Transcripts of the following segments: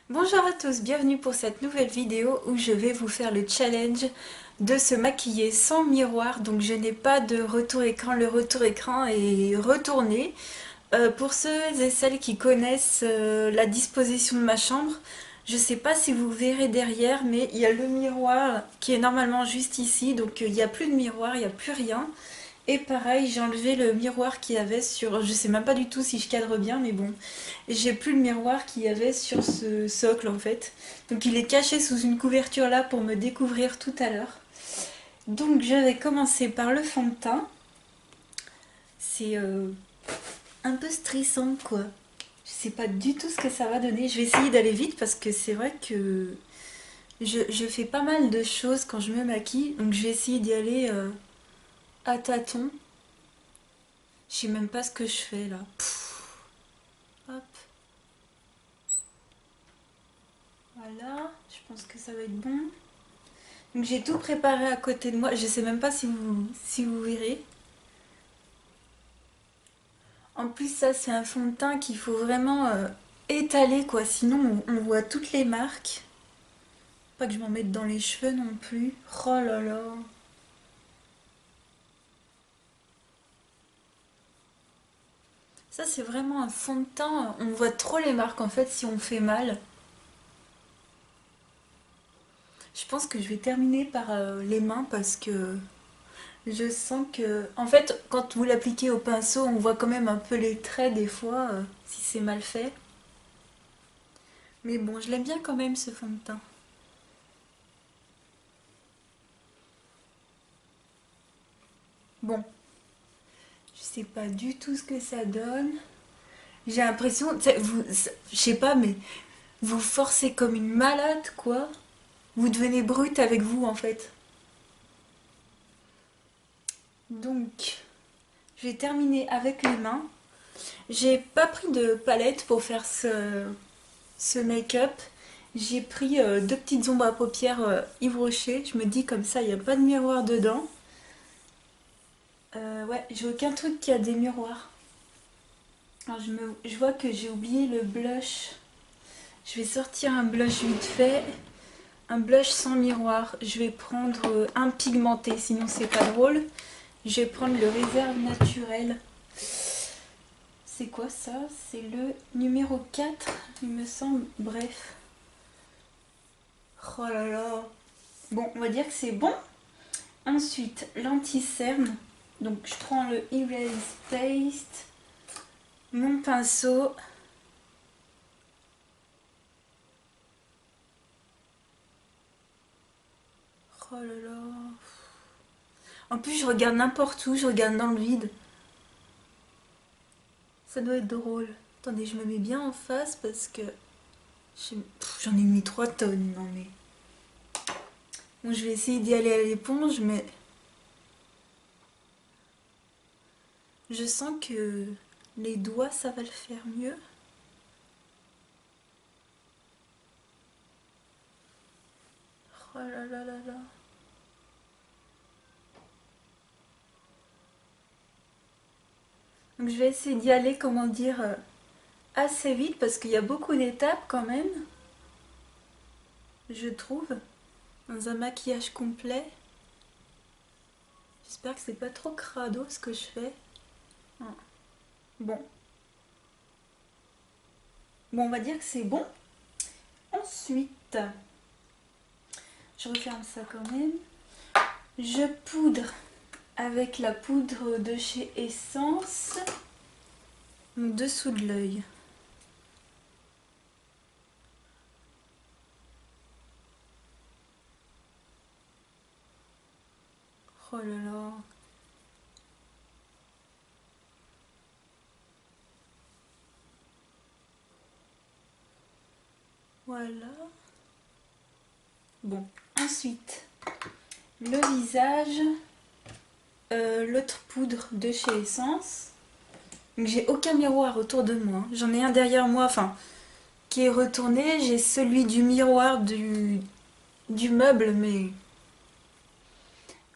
Bonjour à tous, bienvenue pour cette nouvelle vidéo où je vais vous faire le challenge de se maquiller sans miroir. Donc je n'ai pas de retour écran, le retour écran est retourné. Pour ceux et celles qui connaissent la disposition de ma chambre, je ne sais pas si vous verrez derrière, mais il y a le miroir qui est normalement juste ici, donc il n'y a plus de miroir, il n'y a plus rien. Et pareil, j'ai enlevé le miroir qu'il y avait sur... Je sais même pas du tout si je cadre bien, mais bon. J'ai plus le miroir qu'il y avait sur ce socle en fait. Donc il est caché sous une couverture là pour me découvrir tout à l'heure. Donc je vais commencer par le fond de teint. C'est un peu stressant quoi. Je sais pas du tout ce que ça va donner. Je vais essayer d'aller vite parce que c'est vrai que je fais pas mal de choses quand je me maquille. Donc je vais essayer d'y aller à tâtons. Je sais même pas ce que je fais là. Hop, voilà, je pense que ça va être bon. Donc j'ai tout préparé à côté de moi. Je sais même pas si vous verrez. En plus ça c'est un fond de teint qu'il faut vraiment étaler quoi. Sinon on voit toutes les marques. Pas que je m'en mette dans les cheveux non plus. Oh là là. Ça c'est vraiment un fond de teint. On voit trop les marques en fait si on fait mal. Je pense que je vais terminer par les mains parce que je sens que... En fait, quand vous l'appliquez au pinceau, on voit quand même un peu les traits des fois, si c'est mal fait. Mais bon, je l'aime bien quand même ce fond de teint. Bon, je sais pas du tout ce que ça donne. J'ai l'impression, je sais pas, mais vous forcez comme une malade, quoi. Vous devenez brute avec vous, en fait. Donc, je vais terminer avec les mains. J'ai pas pris de palette pour faire ce make-up. J'ai pris deux petites ombres à paupières Yves Rocher. Je me dis comme ça, il n'y a pas de miroir dedans. Ouais, j'ai aucun truc qui a des miroirs. Alors je vois que j'ai oublié le blush. Je vais sortir un blush vite fait. Un blush sans miroir. Je vais prendre un pigmenté, sinon c'est pas drôle. Je vais prendre le Réserve Naturel. C'est quoi ça? C'est le numéro 4, il me semble. Bref. Oh là là. Bon, on va dire que c'est bon. Ensuite, l'anti-cerne. Donc je prends le Erase Paste. Mon pinceau. Oh là là. En plus, je regarde n'importe où, je regarde dans le vide. Ça doit être drôle. Attendez, je me mets bien en face parce que j'en ai mis 3 tonnes. Non mais. Bon, je vais essayer d'y aller à l'éponge, mais je sens que les doigts, ça va le faire mieux. Oh là là là là. Donc je vais essayer d'y aller, comment dire, assez vite parce qu'il y a beaucoup d'étapes quand même, je trouve, dans un maquillage complet. J'espère que c'est pas trop crado ce que je fais. Ah. Bon. Bon, on va dire que c'est bon. Ensuite, je referme ça quand même. Je poudre avec la poudre de chez Essence, dessous de l'œil. Oh là là. Voilà. Bon, ensuite, le visage, l'autre poudre de chez Essence. Donc j'ai aucun miroir autour de moi. J'en ai un derrière moi, enfin, qui est retourné. J'ai celui du miroir du meuble, mais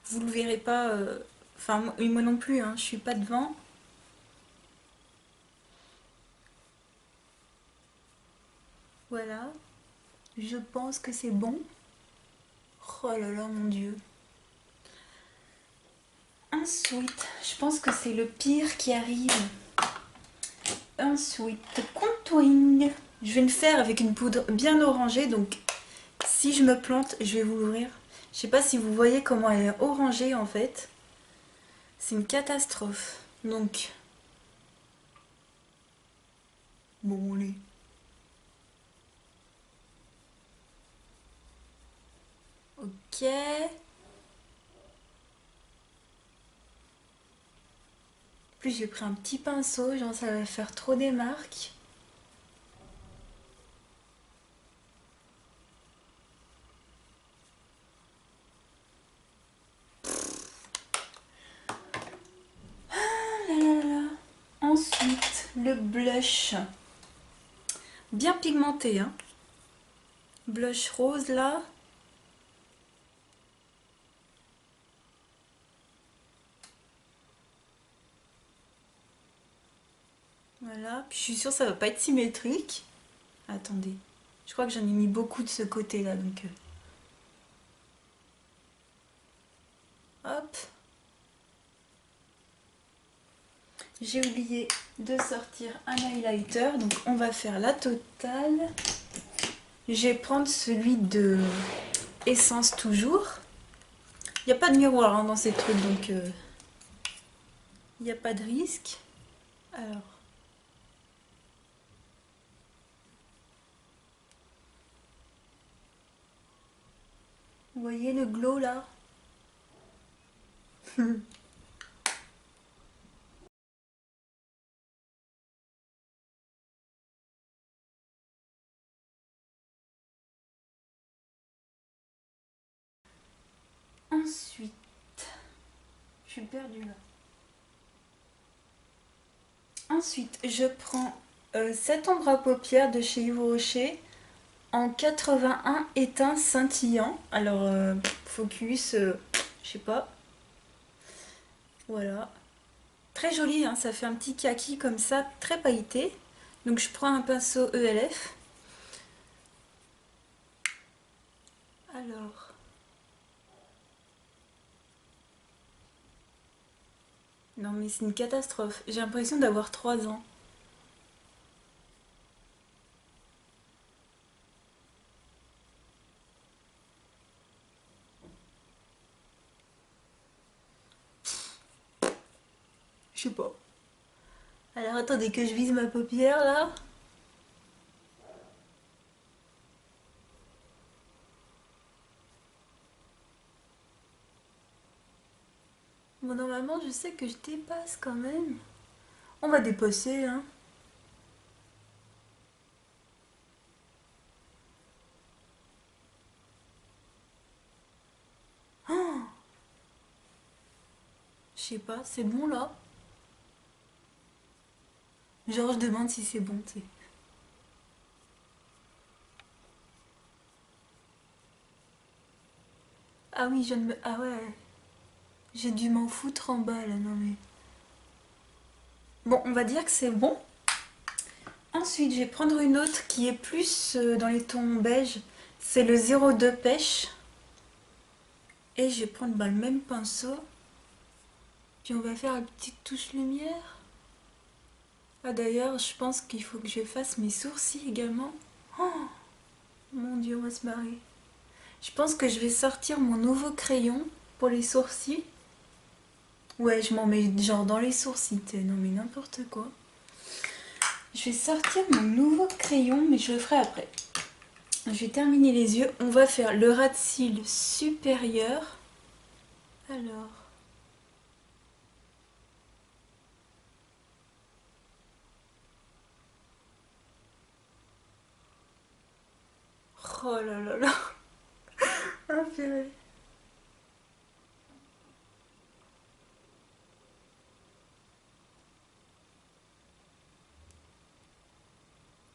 vous le verrez pas. Enfin, moi non plus, hein, je suis pas devant. Voilà. Je pense que c'est bon. Oh là là, mon Dieu. Ensuite, je pense que c'est le pire qui arrive. Ensuite, contouring. Je vais le faire avec une poudre bien orangée, donc si je me plante, je vais vous l'ouvrir. Je sais pas si vous voyez comment elle est orangée en fait. C'est une catastrophe. Donc, bon, allez. Ok. Plus j'ai pris un petit pinceau, genre ça va faire trop des marques. Ah là là là. Ensuite, le blush. Bien pigmenté, hein. Blush rose là. Voilà. Puis je suis sûre que ça va pas être symétrique. Attendez. Je crois que j'en ai mis beaucoup de ce côté-là, donc... Hop. J'ai oublié de sortir un highlighter, donc on va faire la totale. Je vais prendre celui de Essence Toujours. Il n'y a pas de miroir hein, dans ces trucs, donc il n'y a pas de risque. Alors... Vous voyez le glow là? Ensuite, je suis perdue là. Ensuite, je prends cette ombre à paupières de chez Yves Rocher en 81 éteint scintillant. Alors, focus, je sais pas. Voilà. Très joli, hein, ça fait un petit kaki comme ça, très pailleté. Donc je prends un pinceau ELF. Alors... Non mais c'est une catastrophe. J'ai l'impression d'avoir 3 ans. Je sais pas. Alors attendez que je vise ma paupière là. Bon normalement je sais que je dépasse quand même. On va dépasser hein. Oh, je sais pas, c'est bon là? Genre je demande si c'est bon, tu sais. Ah oui, je ne me... Ah ouais. J'ai dû m'en foutre en bas là, non mais... Bon, on va dire que c'est bon. Ensuite, je vais prendre une autre qui est plus dans les tons beige. C'est le 02 Pêche. Et je vais prendre le même pinceau. Puis on va faire une petite touche lumière. Ah d'ailleurs, je pense qu'il faut que je fasse mes sourcils également. Oh mon dieu, on va se marrer. Je pense que je vais sortir mon nouveau crayon pour les sourcils. Ouais, je m'en mets genre dans les sourcils, non mais n'importe quoi. Je vais sortir mon nouveau crayon, mais je le ferai après. Je vais terminer les yeux. On va faire le ras de cils supérieur. Alors... Oh là là là. Ah purée.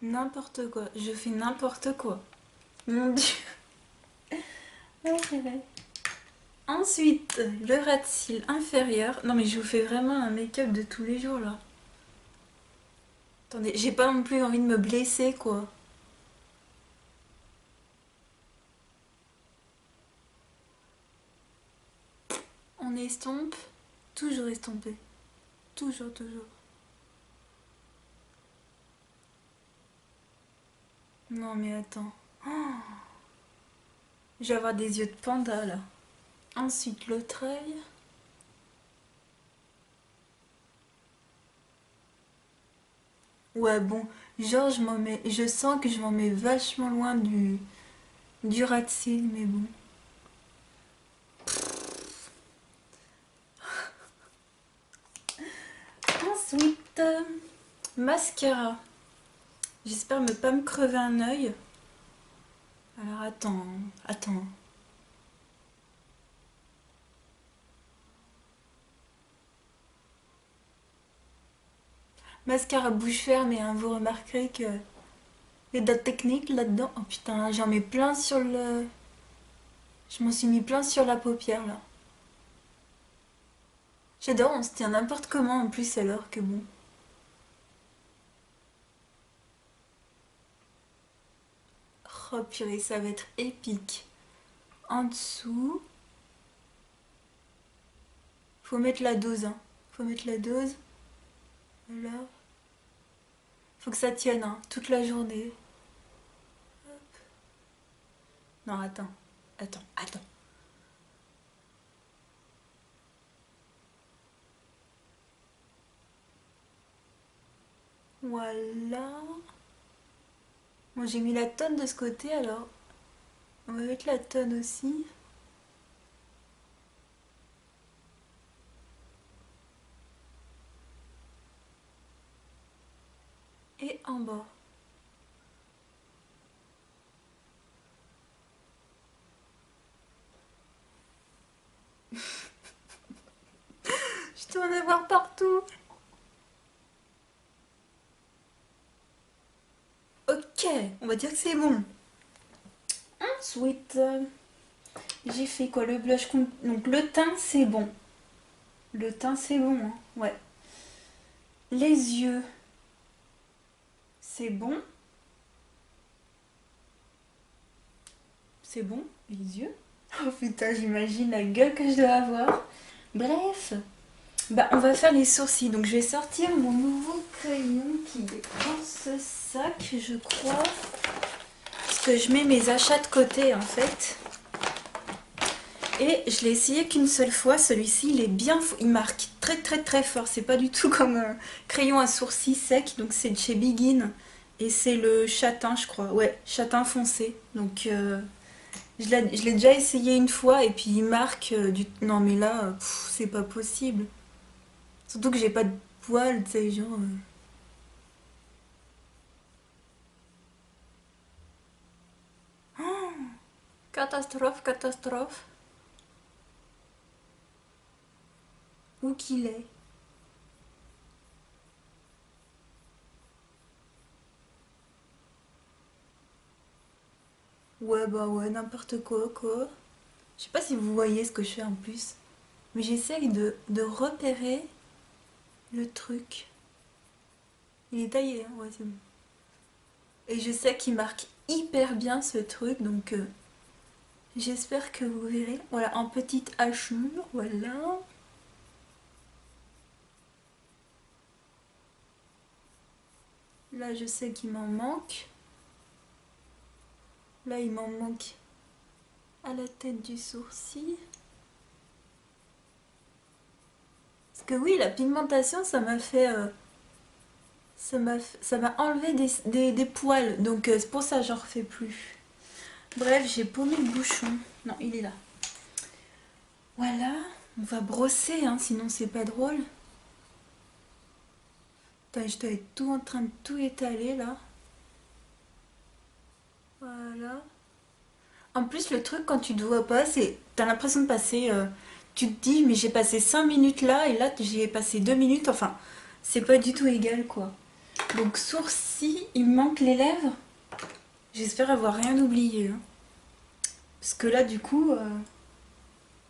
N'importe quoi. Je fais n'importe quoi. Mon dieu. Ah purée. Ensuite, le ras de cils inférieur. Non mais je vous fais vraiment un make-up de tous les jours là. Attendez, j'ai pas non plus envie de me blesser quoi. On estompe. Toujours estomper. Toujours, toujours. Non mais attends. Oh, je vais avoir des yeux de panda là. Ensuite l'autre œil. Ouais bon, genre je sens que je m'en mets vachement loin du rat de cils, mais bon. Ensuite, mascara. J'espère ne pas me crever un œil. Alors attends. Mascara bouche fermée, hein, vous remarquerez que il y a de la technique là-dedans. Oh putain, j'en mets plein sur le... Je m'en suis mis plein sur la paupière là. J'adore, on se tient n'importe comment en plus alors que bon. Oh purée, ça va être épique. En dessous... Faut mettre la dose, hein. Faut mettre la dose. Voilà. Faut que ça tienne, hein, toute la journée. Hop. Non, attends. Voilà. Moi j'ai mis la tonne de ce côté alors. On va mettre la tonne aussi. Et en bas. Je dois en avoir partout. Ok, on va dire que c'est bon. Ensuite, j'ai fait quoi? Le blush. Donc le teint, c'est bon. Le teint, c'est bon, hein. Ouais. Les yeux, c'est bon. C'est bon, les yeux. Oh putain, j'imagine la gueule que je dois avoir. Bref, bah on va faire les sourcils. Donc je vais sortir mon nouveau crayon qui est dans ce sac, je crois. Parce que je mets mes achats de côté en fait. Et je l'ai essayé qu'une seule fois. Celui-ci, il est bien... Il marque très fort. C'est pas du tout comme un crayon à sourcils sec. Donc c'est de chez Begin. Et c'est le châtain, je crois. Ouais, châtain foncé. Donc je l'ai déjà essayé une fois. Et puis il marque du... Non mais là, c'est pas possible. Surtout que j'ai pas de poils, tu sais, genre... Catastrophe. Où qu'il est. Ouais, bah ouais, n'importe quoi. Je sais pas si vous voyez ce que je fais en plus. Mais j'essaye de repérer le truc. Il est taillé, hein, ouais, c'est bon. Et je sais qu'il marque hyper bien ce truc, donc j'espère que vous verrez. Voilà, en petite hachure, voilà. Là, je sais qu'il m'en manque. Là, il m'en manque à la tête du sourcil. Parce que oui, la pigmentation, ça m'a fait... ça m'a enlevé des poils, donc c'est pour ça que j'en refais plus. Bref, j'ai paumé le bouchon. Non, il est là. Voilà, on va brosser, hein, sinon c'est pas drôle. Putain, je dois être tout en train de tout étaler là. Voilà. En plus, le truc quand tu te vois pas, c'est... T'as l'impression de passer... tu te dis, mais j'ai passé 5 minutes là, et là j'y ai passé 2 minutes. Enfin, c'est pas du tout égal quoi. Donc sourcils, il me manque les lèvres. J'espère avoir rien oublié, hein. Parce que là, du coup,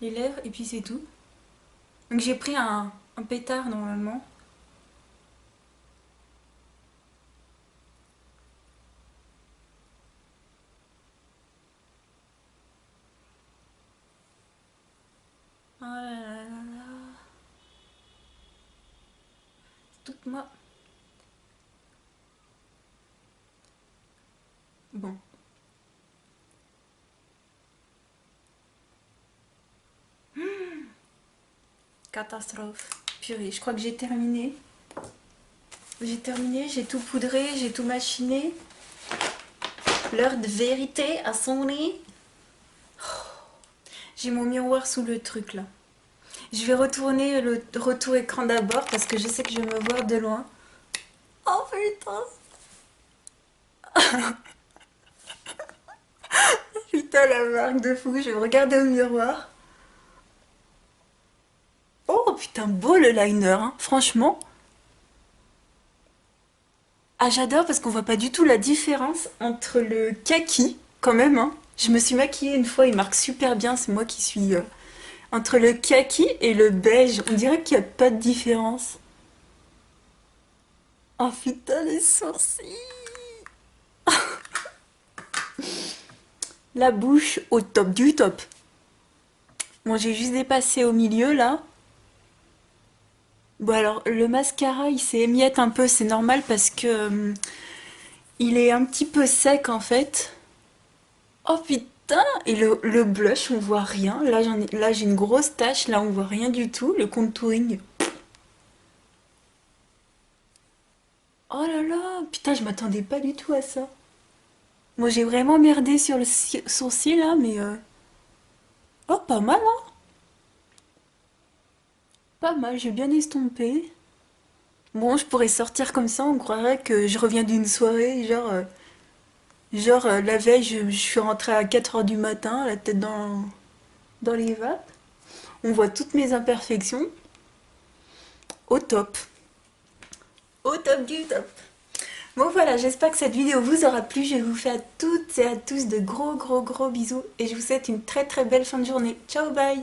les lèvres, et puis c'est tout. Donc j'ai pris un pétard normalement. Oh là là là. Moi. Bon. Catastrophe. Purée, je crois que j'ai terminé. J'ai terminé, j'ai tout poudré, j'ai tout machiné. L'heure de vérité a sonné. J'ai mon miroir sous le truc là. Je vais retourner le retour écran d'abord parce que je sais que je vais me voir de loin. Oh putain. Putain la marque de fou, je vais me regarder au miroir. Oh putain, beau le liner, hein. Franchement. Ah j'adore parce qu'on voit pas du tout la différence entre le kaki, quand même, hein. Je me suis maquillée une fois, il marque super bien, c'est moi qui suis... entre le kaki et le beige, on dirait qu'il n'y a pas de différence. Oh putain les sourcils. La bouche au top du top. Bon j'ai juste dépassé au milieu là. Bon alors le mascara il s'émiette un peu, c'est normal parce que il est un petit peu sec en fait. Oh putain! Et le blush, on voit rien. Là j'ai une grosse tache, là on voit rien du tout. Le contouring. Oh là là! Putain, je m'attendais pas du tout à ça. Moi j'ai vraiment merdé sur le sourcil là, mais... Oh, pas mal, hein? Pas mal, j'ai bien estompé. Bon, je pourrais sortir comme ça, on croirait que je reviens d'une soirée, la veille, je suis rentrée à 4 heures du matin, la tête dans les vapes. On voit toutes mes imperfections. Au top. Au top du top. Bon voilà, j'espère que cette vidéo vous aura plu. Je vous fais à toutes et à tous de gros bisous et je vous souhaite une très belle fin de journée. Ciao, bye!